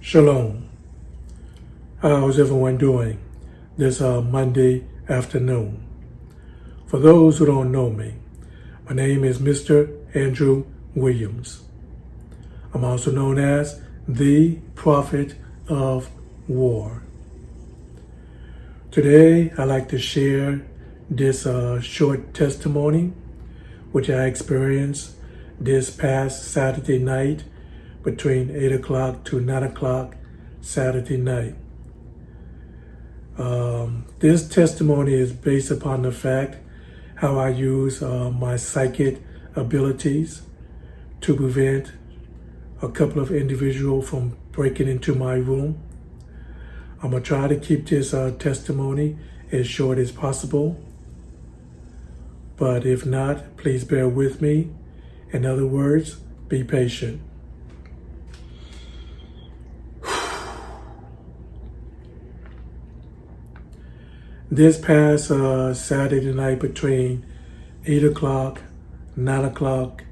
Shalom. How's everyone doing this Monday afternoon? For those who don't know me, my name is Mr. Andrew Williams. I'm also known as the Prophet of War. Today, I'd like to share this short testimony which I experienced this past Saturday night between 8 o'clock to 9 o'clock Saturday night. This testimony is based upon the fact how I use my psychic abilities to prevent a couple of individuals from breaking into my room. I'm going to try to keep this testimony as short as possible. But if not, please bear with me. In other words, be patient. This past Saturday night between 8 o'clock, 9 o'clock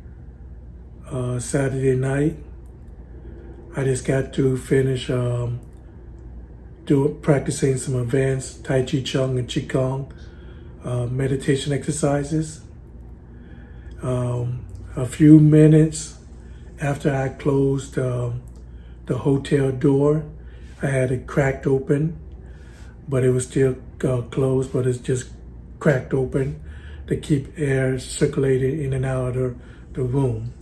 Saturday night, I just got to finish practicing some advanced Tai Chi Chuan and Qigong meditation exercises. A few minutes after I closed the hotel door, I had it cracked open, but it was still closed, but it's just cracked open to keep air circulating in and out of the room.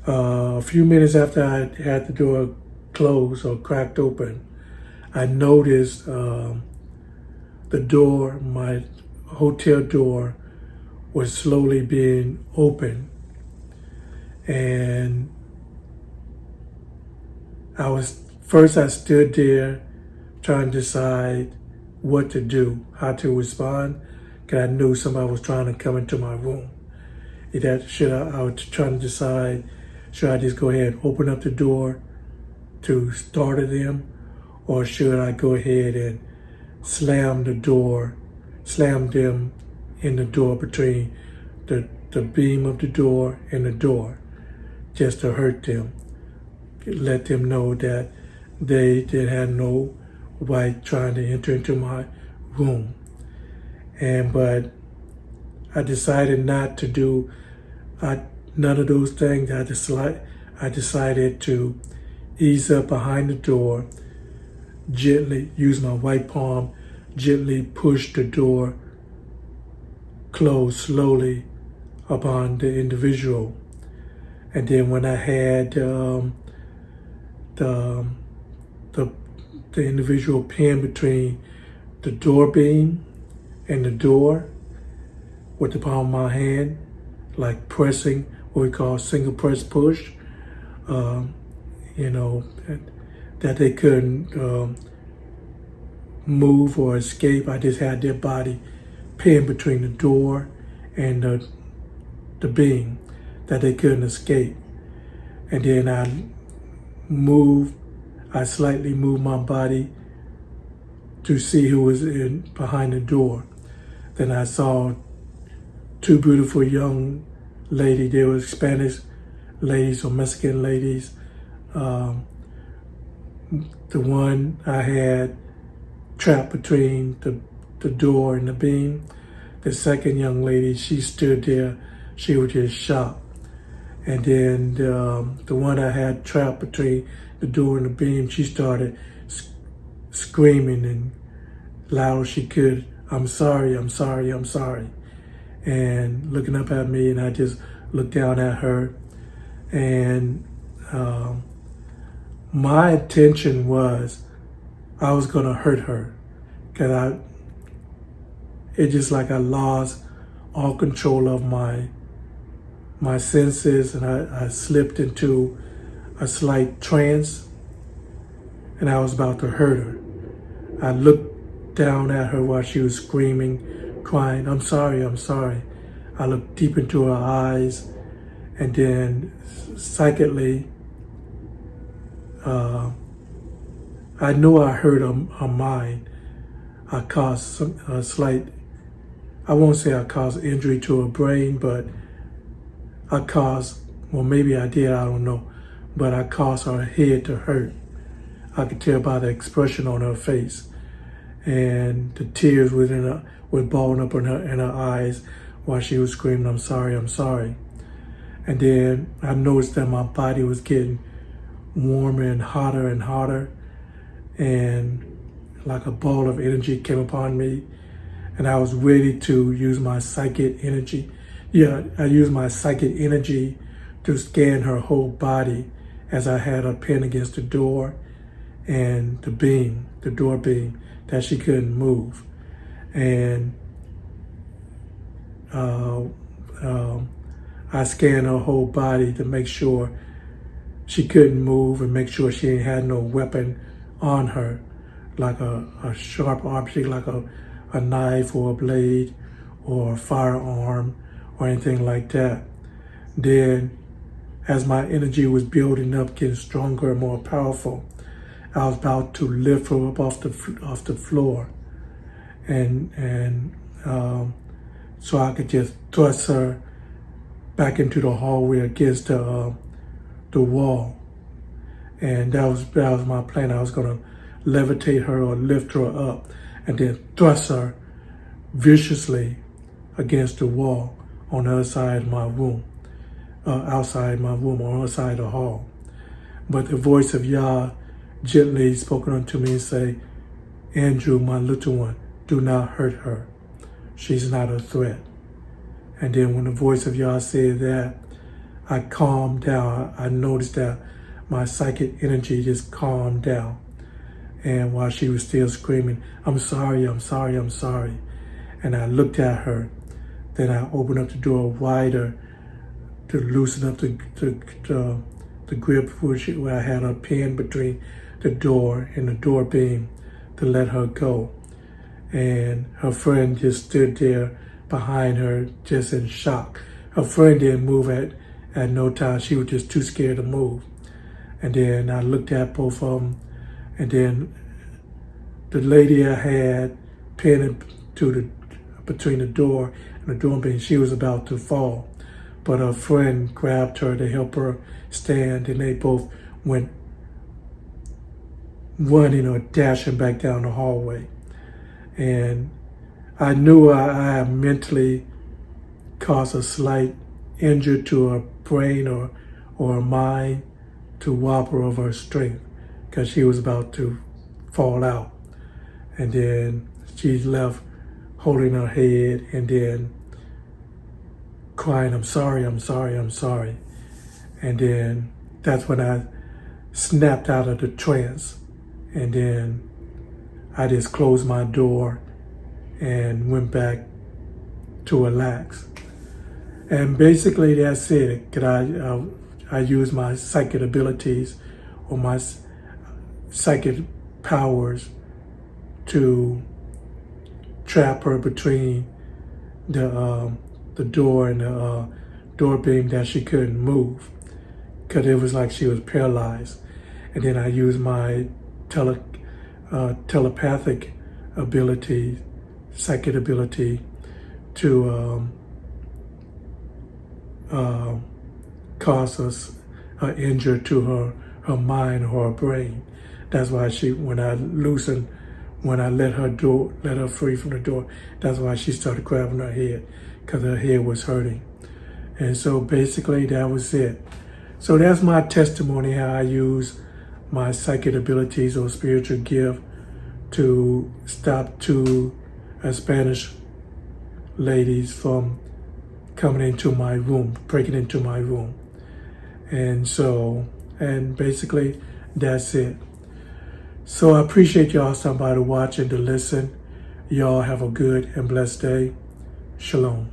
A few minutes after I had the door closed or cracked open, I noticed the door, my hotel door, was slowly being opened. And I stood there trying to decide what to do, how to respond, because I knew somebody was trying to come into my room. I was trying to decide, should I just go ahead and open up the door to startle them, or should I go ahead and slam them in the door between the beam of the door and the door, just to hurt them, let them know that they didn't have no right trying to enter into my room. But I decided not to do none of those things. I decided to ease up behind the door, gently use my right palm, gently push the door closed slowly upon the individual. And then when I had the individual pinned between the door beam and the door with the palm of my hand, like pressing what we call single press push, that they couldn't move or escape. I just had their body pinned between the door and the beam, that they couldn't escape. And then I slightly moved my body to see who was behind the door. Then I saw two beautiful young ladies. They were Spanish ladies or Mexican ladies. The one I had trapped between the door and the beam. The second young lady, she stood there. She was just shocked. And then the one I had trapped between the door and the beam, she started screaming and loud as she could, "I'm sorry, I'm sorry, I'm sorry." And looking up at me, and I just looked down at her. And my intention was I was gonna hurt her, because it's just like I lost all control of my senses, and I slipped into a slight trance, and I was about to hurt her. I looked down at her while she was screaming, crying, "I'm sorry, I'm sorry." I looked deep into her eyes, and then psychically, I knew I hurt her mind. I caused a slight, I won't say I caused injury to her brain, but I caused, well, maybe I did, I don't know. but I caused her head to hurt. I could tell by the expression on her face, and the tears were balling up in her eyes while she was screaming, "I'm sorry, I'm sorry." And then I noticed that my body was getting warmer and hotter, and like a ball of energy came upon me, and I was ready to use my psychic energy. Yeah, I used my psychic energy to scan her whole body as I had her pinned against the door and the door beam that she couldn't move. And I scanned her whole body to make sure she couldn't move and make sure she had no weapon on her, like a sharp object, like a knife or a blade or a firearm or anything like that. Then, as my energy was building up, getting stronger and more powerful, I was about to lift her up off the floor, and so I could just thrust her back into the hallway against the wall. And that was my plan. I was gonna levitate her or lift her up and then thrust her viciously against the wall on the other side of my room, outside my room, on the other side of the hall. But the voice of Yah gently spoken unto me and say, "Andrew, my little one, do not hurt her. She's not a threat." And then when the voice of Yah said that, I calmed down. I noticed that my psychic energy just calmed down. And while she was still screaming, "I'm sorry, I'm sorry, I'm sorry." And I looked at her. Then I opened up the door wider to loosen up the grip where I had her pinned between the door and the door beam to let her go. And her friend just stood there behind her, just in shock. Her friend didn't move at no time. She was just too scared to move. And then I looked at both of them, and then the lady I had pinned between the door and the door beam, she was about to fall. But her friend grabbed her to help her stand, and they both went running or dashing back down the hallway. And I knew I had mentally caused a slight injury to her brain or her mind to rob her of her strength, because she was about to fall out. And then she left holding her head and then crying, "I'm sorry, I'm sorry, I'm sorry." And then that's when I snapped out of the trance. And then I just closed my door and went back to relax. And basically that's it. I use my psychic abilities or my psychic powers to trap her between the door and the door beam that she couldn't move, because it was like she was paralyzed. And then I used my telepathic ability, psychic ability, to cause an injury to her mind or her brain. That's why when I let her free from the door, that's why she started grabbing her head, because her head was hurting. And so basically that was it. So that's my testimony, how I use my psychic abilities or spiritual gift to stop two Spanish ladies from coming into my room, breaking into my room. And basically that's it. So I appreciate y'all stopping by to watch and to listen. Y'all have a good and blessed day. Shalom.